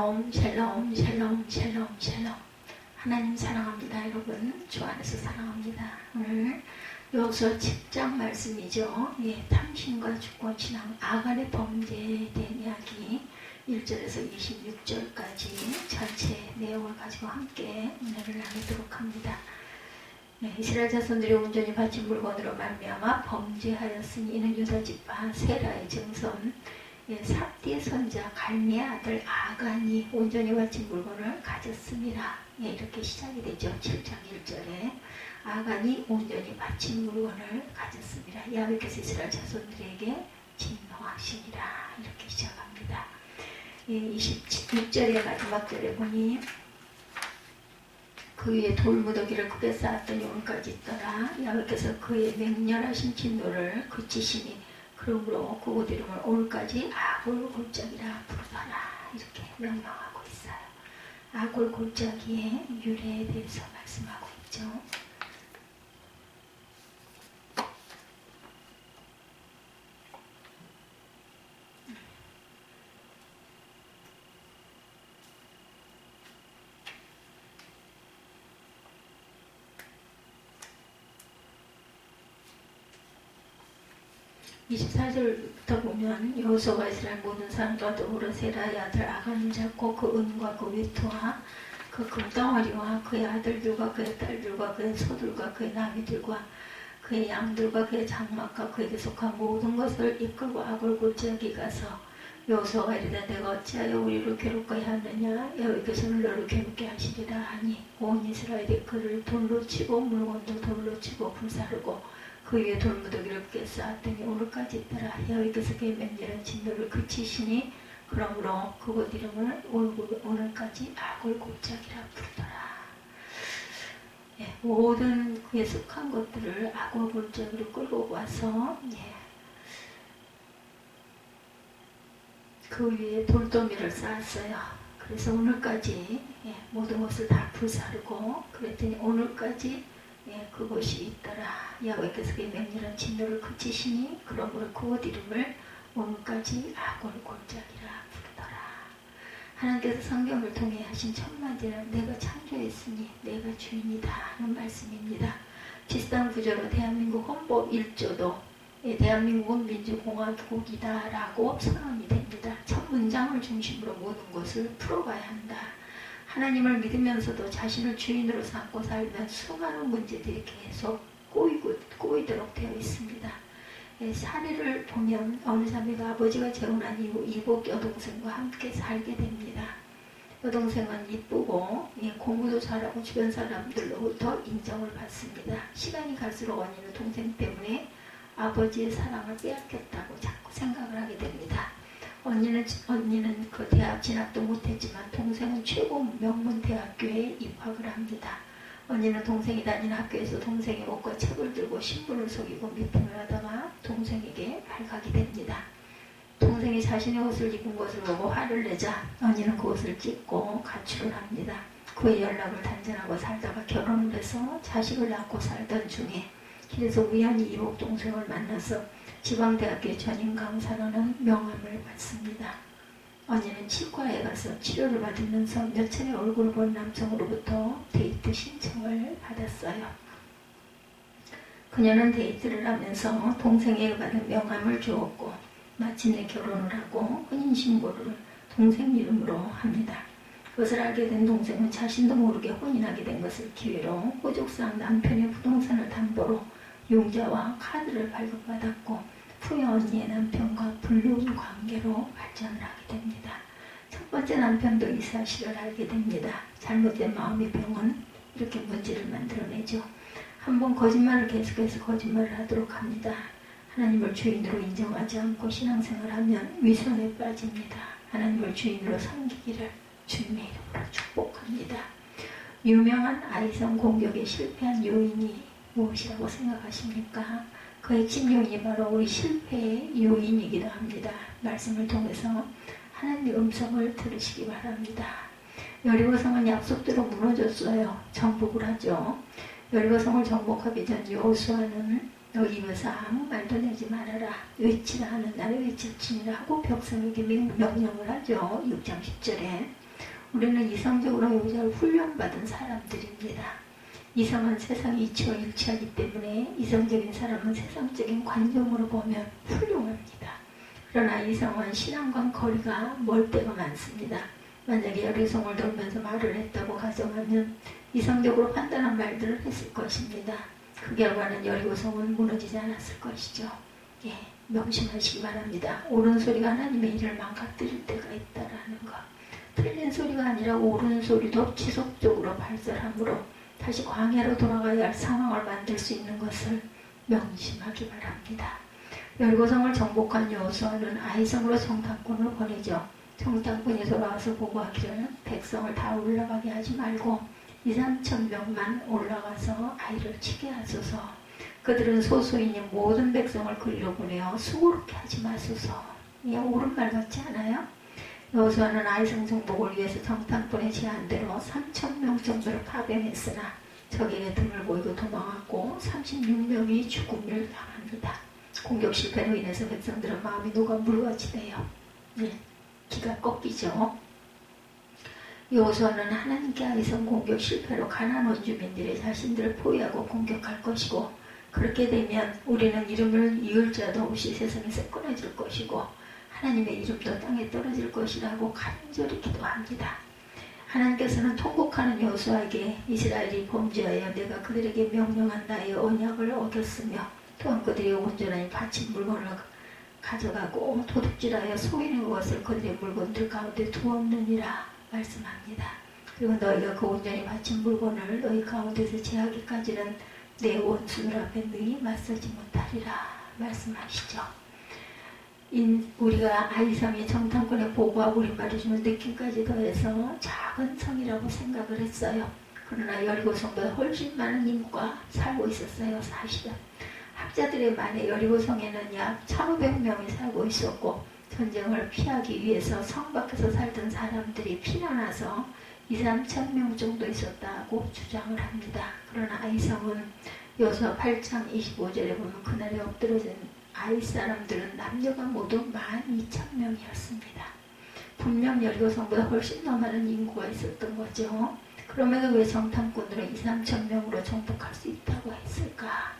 샬롬 샬롬 샬롬 샬롬 샬롬. 하나님 사랑합니다. 여러분 주 안에서 사랑합니다. 오늘 여호수아 10장 말씀이죠. 예, 탐심과 주권 신앙 아간의 범죄에 대한 이야기 1절에서 26절까지 전체 내용을 가지고 함께 은혜를 나누도록 합니다. 네, 이스라엘 자손들이 온전히 바친 물건으로 말미암아 범죄하였으니 이는 유다 지파 세라의 증손 삽디 선자 갈미의 아들 아간이 온전히 바친 물건을 가졌습니다. 예, 이렇게 시작이 되죠. 7장 1절에 아간이 온전히 바친 물건을 가졌습니다. 야훼께서 이스라엘 자손들에게 진노하시니라 이렇게 시작합니다. 예, 26절의 마지막 절에 보니 그 위에 돌무더기를 크게 쌓았더니 오늘까지 있더라. 야훼께서 그의 맹렬하신 진노를 그치시니 그러므로 그곳 이름을 오늘까지 아골 골짜기라 부르더라 이렇게 명명하고 있어요. 아골 골짜기의 유래에 대해서 말씀하고 있죠. 24절부터 보면 여호수아가 이스라엘 모든 사람과 더불어 세라의 아들 아간을 잡고 그 은과 그 외투와 그 금덩어리와 그의 아들들과 그의 딸들과 그의 소들과 그의 나귀들과 그의 양들과 그의 장막과 그에게 속한 모든 것을 이끌고 아골 골짜기 가서 여호수아가 이르되 내가 어찌하여 우리를 괴롭게 하느냐 여호와께서 너를 괴롭게 하시리라 하니 온 이스라엘이 그를 돌로 치고 물건도 돌로 치고 불사르고 그 위에 돌무더기를 크게 쌓았더니 오늘까지 있더라. 여호와께서 그의 맹렬한 진노를 그치시니 그러므로 그곳 이름을 오늘까지 아골 골짜기라 부르더라. 예, 모든 그에 속한 것들을 아골 골짜기로 끌고 와서 그 위에 돌더미를 쌓았어요. 그래서 오늘까지 모든 것을 다 불사르고 그랬더니 오늘까지 그곳이 있더라. 야훼께서 그의 맹렬한 진노를 그치시니 그러므로 그곳 이름을 오늘까지 아골 골짜기라 부르더라. 하나님께서 성경을 통해 하신 첫 마디는 내가 창조했으니 내가 주인이다 하는 말씀입니다. 지상 구조로 대한민국 헌법 1조도 대한민국은 민주공화국이다 라고 선언이 됩니다. 첫 문장을 중심으로 모든 것을 풀어가야 한다. 하나님을 믿으면서도 자신을 주인으로 삼고 살면 수많은 문제들이 계속 꼬이도록 되어 있습니다. 사례를 보면 어느 자매가 아버지가 재혼한 이후 이복 여동생과 함께 살게 됩니다. 여동생은 이쁘고 공부도 잘하고 주변 사람들로부터 인정을 받습니다. 시간이 갈수록 언니는 동생 때문에 아버지의 사랑을 빼앗겼다고 자꾸 생각을 하게 됩니다. 언니는 그 대학 진학도 못했지만 동생은 최고 명문 대학교에 입학을 합니다. 언니는 동생이 다니는 학교에서 동생의 옷과 책을 들고 신분을 속이고 미팅을 하다가 동생에게 발각이 됩니다. 동생이 자신의 옷을 입은 것을 보고 화를 내자 언니는 그 옷을 찢고 가출을 합니다. 그의 연락을 단절하고 살다가 결혼을 해서 자식을 낳고 살던 중에 길에서 우연히 이복 동생을 만나서 지방대학교 전임 강사라는 명함을 받습니다. 언니는 치과에 가서 치료를 받으면서 몇 차례 얼굴을 본 남성으로부터 데이트 신청을 받았어요. 그녀는 데이트를 하면서 동생에게 받은 명함을 주었고 마침내 결혼을 하고 혼인신고를 동생 이름으로 합니다. 그것을 알게 된 동생은 자신도 모르게 혼인하게 된 것을 기회로 호족상 남편의 부동산을 담보로 융자와 카드를 발급받았고 후에 언니의 남편과 불륜 관계로 발전을 하게 됩니다. 첫 번째 남편도 이 사실을 알게 됩니다. 잘못된 마음의 병은 이렇게 문제를 만들어내죠. 한번 거짓말을 계속해서 거짓말을 하도록 합니다. 하나님을 주인으로 인정하지 않고 신앙생활하면 위선에 빠집니다. 하나님을 주인으로 섬기기를 주님의 이름으로 축복합니다. 유명한 아이성 공격에 실패한 요인이 무엇이라고 생각하십니까? 그 핵심 요인이 바로 우리 실패의 요인이기도 합니다. 말씀을 통해서 하나님의 음성을 들으시기 바랍니다. 여리고성은 약속대로 무너졌어요. 정복을 하죠. 여리고성을 정복하기 전 여호수아는 너 입에서 아무 말도 내지 말아라. 외치라 하는 날에 외칠지니라 하고 백성에게 명령을 하죠. 6장 10절에 우리는 이성적으로 여자를 훈련받은 사람들입니다. 이성은 세상이 이치와 일치하기 때문에 이성적인 사람은 세상적인 관점으로 보면 훌륭합니다. 그러나 이성은 신앙과 거리가 멀 때가 많습니다. 만약에 여리성을 돌면서 말을 했다고 가정하면 이성적으로 판단한 말들을 했을 것입니다. 그 결과는 여리고성은 무너지지 않았을 것이죠. 예, 명심하시기 바랍니다. 옳은 소리가 하나님의 일을 망가뜨릴 때가 있다라는 것. 틀린 소리가 아니라 옳은 소리도 지속적으로 발설함으로 다시 광야로 돌아가야 할 상황을 만들 수 있는 것을 명심하기 바랍니다. 여리고성을 정복한 여호수아는 아이성으로 정탐꾼을 보내죠. 정탐꾼이 돌아와서 보고하기를 백성을 다 올라가게 하지 말고 2~3천 명만 올라가서 아이를 치게 하소서. 그들은 소수인이 모든 백성을 그리로 보내어 수고롭게 하지 마소서. 이게 옳은 말 같지 않아요? 여호수아는 아이성 정복을 위해서 정탐꾼의 제안대로 3,000명 정도를 파병했으나 적에게 등을 보이고 도망했고 36명이 죽음을 당합니다. 공격 실패로 인해서 백성들은 마음이 녹아 물같이 돼요. 네, 기가 꺾이죠. 여호수아는 하나님께 아이성 공격 실패로 가나안 원주민들의 자신들을 포위하고 공격할 것이고, 그렇게 되면 우리는 이름을 이을 자도 없이 세상에서 끊어질 것이고 하나님의 이름도 땅에 떨어질 것이라고 간절히 기도합니다. 하나님께서는 통곡하는 여호수아에게 이스라엘이 범죄하여 내가 그들에게 명령한 나의 언약을 어겼으며 또한 그들이 온전히 바친 물건을 가져가고 도둑질하여 속이는 것을 그들의 물건들 가운데 두었느니라 말씀합니다. 그리고 너희가 그 온전히 바친 물건을 너희 가운데서 제하기까지는 내 원수들 앞에 너희 맞서지 못하리라 말씀하시죠. 우리가 아이성의 정탐꾼의 보고하고 우리말해주는 느낌까지 더해서 작은 성이라고 생각을 했어요. 그러나 여리고성보다 훨씬 많은 인구가 살고 있었어요. 사실은 학자들의 말에 여리고성에는 약 1,500명이 살고 있었고 전쟁을 피하기 위해서 성 밖에서 살던 사람들이 피난와서 2~3천 명 정도 있었다고 주장을 합니다. 그러나 아이성은 여호수아 8장 25절에 보면 그날에 엎드러진 아이 사람들은 남녀가 모두 12,000명이었습니다. 분명 여리고성보다 훨씬 더 많은 인구가 있었던 거죠. 그럼에도 왜 정탐꾼들은 2~3천 명으로 정복할 수 있다고 했을까?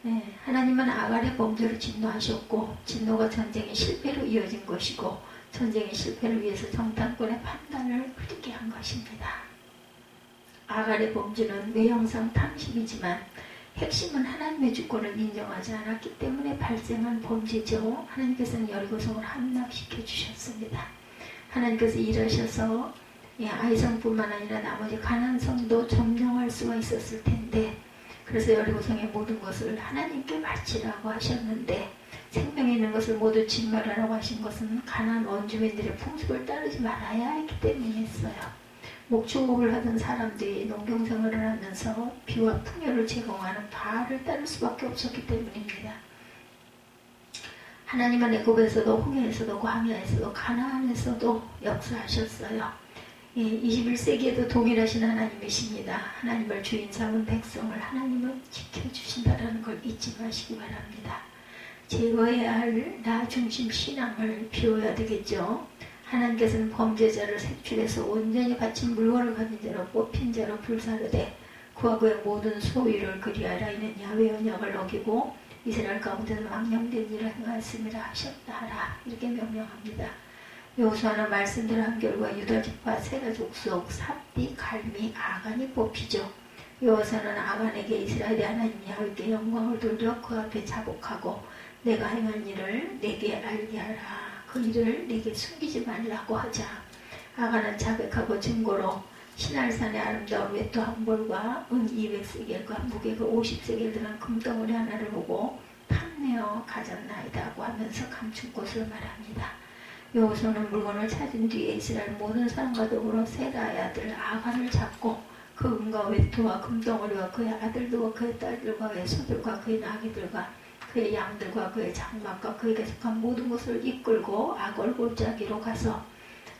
네, 하나님은 아갈의 범죄를 진노하셨고 진노가 전쟁의 실패로 이어진 것이고 전쟁의 실패를 위해서 정탐꾼의 판단을 흐리게 한 것입니다. 아갈의 범죄는 외형상 탐식이지만 핵심은 하나님의 주권을 인정하지 않았기 때문에 발생한 범죄죠. 하나님께서는 여리고성을 함락시켜 주셨습니다. 하나님께서 일하셔서 아이성뿐만 아니라 나머지 가나안 성도 점령할 수가 있었을 텐데, 그래서 여리고성의 모든 것을 하나님께 바치라고 하셨는데 생명이 있는 것을 모두 진멸하라고 하신 것은 가나안 원주민들의 풍습을 따르지 말아야 했기 때문이었어요. 목축업을 하던 사람들이 농경생활을 하면서 비와 풍요를 제공하는 바알을 따를 수밖에 없었기 때문입니다. 하나님은 애굽에서도 홍해에서도 광야에서도 가나안에서도 역사하셨어요. 21세기에도 동일하신 하나님이십니다. 하나님을 주인 삼은 백성을 하나님은 지켜주신다는 걸 잊지 마시기 바랍니다. 제거해야 할 나 중심 신앙을 비워야 되겠죠. 하나님께서는 범죄자를 색출해서 온전히 바친 물건을 가진 자로 뽑힌 자로 불사르되 그와 그의 모든 소유를 그리하라. 이는 야훼 언약을 어기고 이스라엘 가운데서 망령된 일을 행하였음이라 하셨다 하라. 이렇게 명령합니다. 여호수아는 말씀대로 한 결과 유다집과 세가족속 삽디, 갈미, 아간이 뽑히죠. 여호수아는 아간에게 이스라엘의 하나님 야훼께 영광을 돌려 그 앞에 자복하고 내가 행한 일을 내게 알게 하라. 그 일을 내게 숨기지 말라고 하자 아간은 자백하고 증거로 시날산의 아름다운 외투 한 벌과 은 200세겔과 무게가 50세겔 들은 금덩어리 하나를 보고 탐내어 가졌나이다고 하면서 감춘 것을 말합니다. 여호수아는 물건을 찾은 뒤에 이스라엘 모든 사람과 더불어 세라의 아들 아간을 잡고 그 은과 외투와 금덩어리와 그의 아들들과 그의 딸들과 그의 소들과 그의 나귀들과 그의 양들과 그의 장막과 그에게 속한 모든 것을 이끌고 아골 골짜기로 가서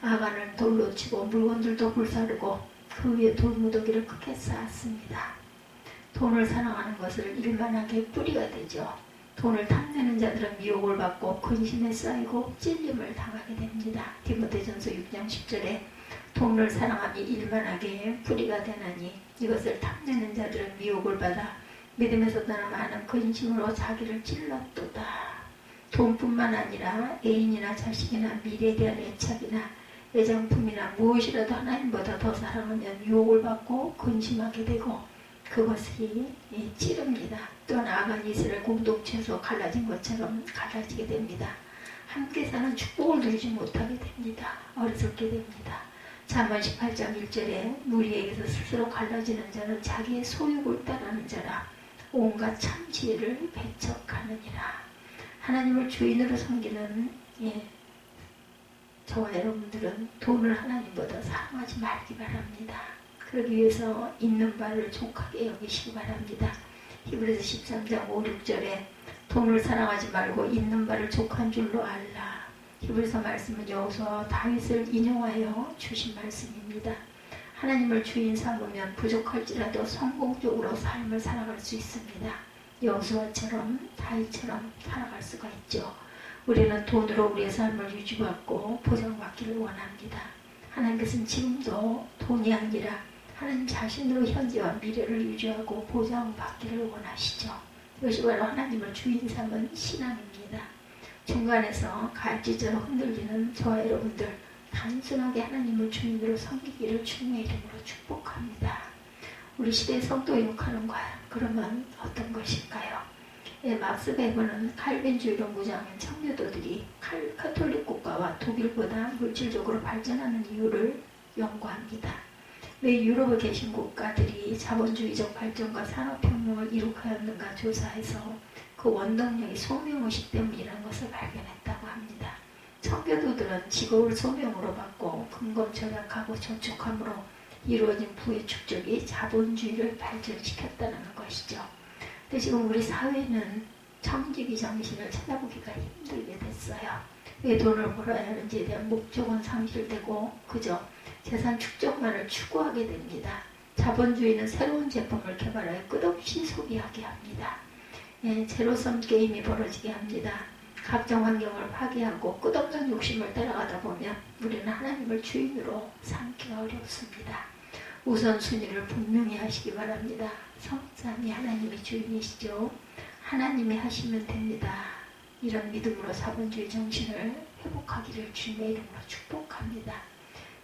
아간을 돌로 치고 물건들도 불사르고 그 위에 돌무더기를 크게 쌓았습니다. 돈을 사랑하는 것을 일만하게 뿌리가 되죠. 돈을 탐내는 자들은 미혹을 받고 근심에 쌓이고 찔림을 당하게 됩니다. 디모데전서 6장 10절에 돈을 사랑함이 일만하게 불의가 되나니 이것을 탐내는 자들은 미혹을 받아 믿음에서 떠나 많은 근심으로 자기를 찔렀도다. 돈뿐만 아니라 애인이나 자식이나 미래에 대한 애착이나 애장품이나 무엇이라도 하나님보다 더 사랑하면 유혹을 받고 근심하게 되고 그것이 찌릅니다. 또한 아간 이스라엘 공동체에서 갈라진 것처럼 갈라지게 됩니다. 함께 사는 축복을 누리지 못하게 됩니다. 어리석게 됩니다. 잠언 18장 1절에 무리에게서 스스로 갈라지는 자는 자기의 소욕을 따르는 자라 온갖 참 지혜를 배척하느니라. 하나님을 주인으로 섬기는 저와 여러분들은 돈을 하나님보다 사랑하지 말기 바랍니다. 그러기 위해서 있는 바를 족하게 여기시기 바랍니다. 히브리서 13장 5, 6절에 돈을 사랑하지 말고 있는 바를 족한 줄로 알라. 히브리서 말씀은 여호수아와 다윗을 인용하여 주신 말씀입니다. 하나님을 주인 삼으면 부족할지라도 성공적으로 삶을 살아갈 수 있습니다. 여호수아처럼 다윗처럼 살아갈 수가 있죠. 우리는 돈으로 우리의 삶을 유지받고 보장받기를 원합니다. 하나님께서는 지금도 돈이 아니라 하나님 자신으로 현재와 미래를 유지하고 보장받기를 원하시죠. 이것이 바로 하나님을 주인 삼은 신앙입니다. 중간에서 갈지처럼 흔들리는 저와 여러분들 단순하게 하나님을 주인으로 섬기기를 주님의 이름으로 축복합니다. 우리 시대의 성도의 역할은 과연 그러면 어떤 것일까요? 막스 베버는 칼빈주의로 무장한 청교도들이 카톨릭 국가와 독일보다 물질적으로 발전하는 이유를 연구합니다. 왜 유럽에 계신 국가들이 자본주의적 발전과 산업혁명을 이룩하였는가 조사해서 그 원동력이 소명의식 때문이라는 것을 발견했다고 합니다. 청교도들은 직업을 소명으로 받고 근검 절약하고 저축함으로 이루어진 부의 축적이 자본주의를 발전시켰다는 것이죠. 근데 지금 우리 사회는 청지기 정신을 찾아보기가 힘들게 됐어요. 왜 돈을 벌어야 하는지에 대한 목적은 상실되고 그저 재산 축적만을 추구하게 됩니다. 자본주의는 새로운 제품을 개발하여 끝없이 소비하게 합니다. 제로섬 게임이 벌어지게 합니다. 각종 환경을 파괴하고 끝없는 욕심을 따라가다 보면 우리는 하나님을 주인으로 삼기가 어렵습니다. 우선순위를 분명히 하시기 바랍니다. 성삼위 하나님이 주인이시죠. 하나님이 하시면 됩니다. 이런 믿음으로 자본주의 정신을 회복하기를 주님의 이름으로 축복합니다.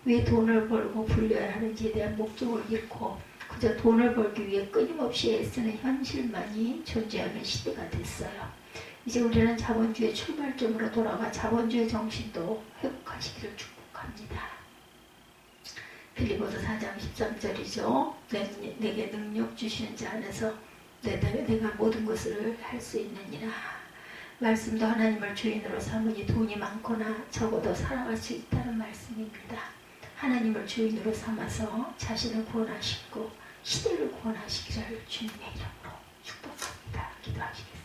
왜 돈을 벌고 불려야 하는지에 대한 목적을 잃고 그저 돈을 벌기 위해 끊임없이 애쓰는 현실만이 존재하는 시대가 됐어요. 이제 우리는 자본주의 출발점으로 돌아가 자본주의 정신도 회복하시기를 축복합니다. 빌립보서 4장 13절이죠. 내게 능력 주시는 자 안에서 내가 모든 것을 할 수 있느니라. 말씀도 하나님을 주인으로 삼으니 돈이 많거나 적어도 살아갈 수 있다는 말씀입니다. 하나님을 주인으로 삼아서 자신을 구원하시고 시대를 구원하시기를 주님의 이름으로 축복합니다. 기도하시겠습니다.